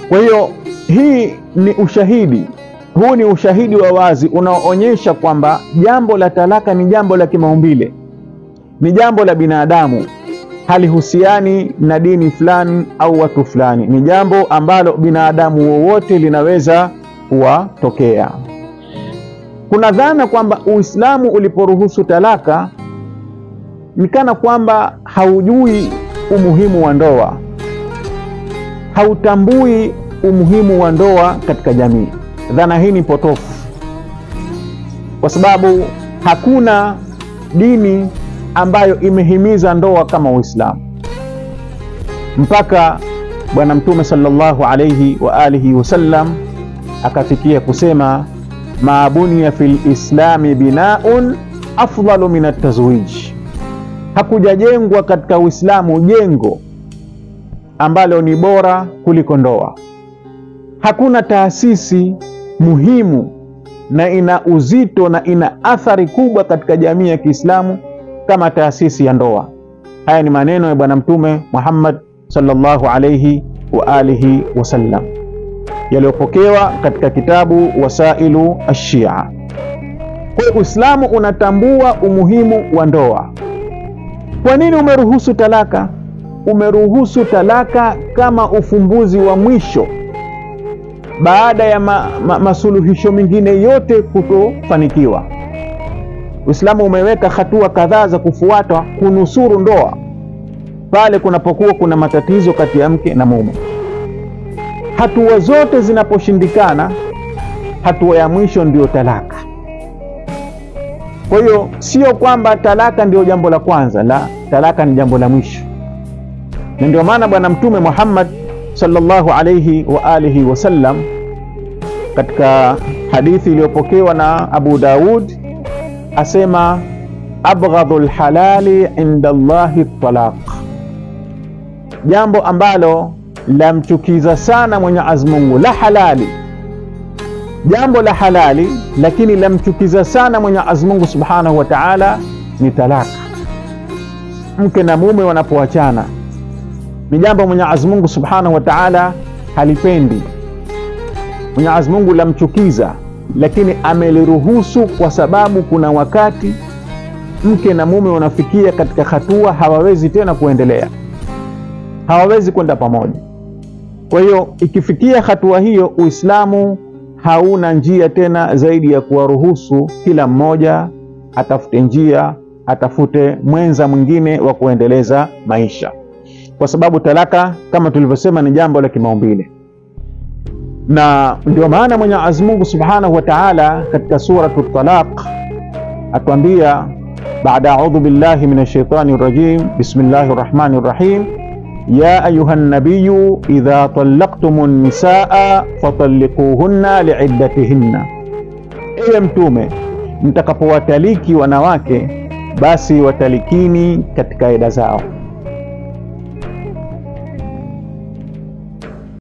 Kwa hiyo hii ni ushahidi, huu ni ushahidi wa wazi unaoonyesha kwamba jambo la talaka ni jambo la kimaumbile, ni jambo la binadamu, halihusiani na dini fulani au watu fulani, ni jambo ambalo binadamu wowote linaweza kuwatokea. Kuna dhana kwamba Uislamu uliporuhusu talaka ni kana kwamba haujui umuhimu wa ndoa, hautambui umuhimu wa ndoa katika jamii. Dhana hii ni potofu, kwa sababu hakuna dini ambayo imehimiza ndoa kama Uislamu, mpaka Bwana Mtume sallallahu alayhi wa alihi wasallam akafikia kusema ma buniya fil islami binaun afdalu min at-tazwij. Hakujajengwa katika Uislamu jengo ambalo ni bora kuliko ndoa. Hakuna taasisi muhimu na ina uzito na ina athari kubwa katika jamii ya Kiislamu kama taasisi ya ndoa. Haya ni maneno ya Bwana Mtume Muhammad sallallahu alayhi wa alihi wasallam yaliyopokewa katika kitabu Wasailu Ash-Shia. Kwa Uislamu unatambua umuhimu wa ndoa. Kwa nini umeruhusu talaka? Umeruhusu talaka kama ufumbuzi wa mwisho baada ya masuluhisho mengine yote kutofanikiwa. Uislamu umeweka hatua kadhaa za kufuata kunusuru ndoa pale kunapokuwa kuna matatizo kati ya mke na mume. Hatua zote zinaposhindikana, hatua ya mwisho ndio talaka. Kwa hiyo sio kwamba talaka ndio jambo la kwanza, la, talaka ni jambo la mwisho. Na ndio maana Bwana Mtume Muhammad sallallahu alayhi wa alihi wasallam katika hadithi iliyopokewa na Abu Daud asema abghadhul halali inda Allahi talaq, jambo ambalo lamchukiza sana Mwenyezi Mungu, la halali, jambo la halali lakini lamchukiza sana Mwenyezi Mungu subhanahu wa ta'ala ni talaka. Mke na mume wanapoachana ni jambo Mwenyezi Mungu subhanahu wa ta'ala halipendi, Mwenyezi Mungu lamchukiza, lakini ameliruhusu kwa sababu kuna wakati mke na mume wanafikia katika hatua hawawezi tena kuendelea, hawawezi kwenda pamoja. Kwa hiyo ikifikia hatua hiyo, Uislamu hauna njia tena zaidi ya kuwaruhusu kila mmoja atafute njia, atafute mwenza mwingine wa kuendeleza maisha, kwa sababu talaka kama tulivyosema ni jambo la kimaumbile. Na ndio maana Mwenyezi Mungu Subhanahu wa Ta'ala katika suratul Talaq atuambia baada a'udhu billahi minash shaitani rajim bismillahir rahmanir rahim ya ayuhan nabiyyu idha talaqtumun nisaa fatalliquhunna li'iddatihinna, ewe mtume mtakapowataliki wanawake basi watalikini katika ida zao.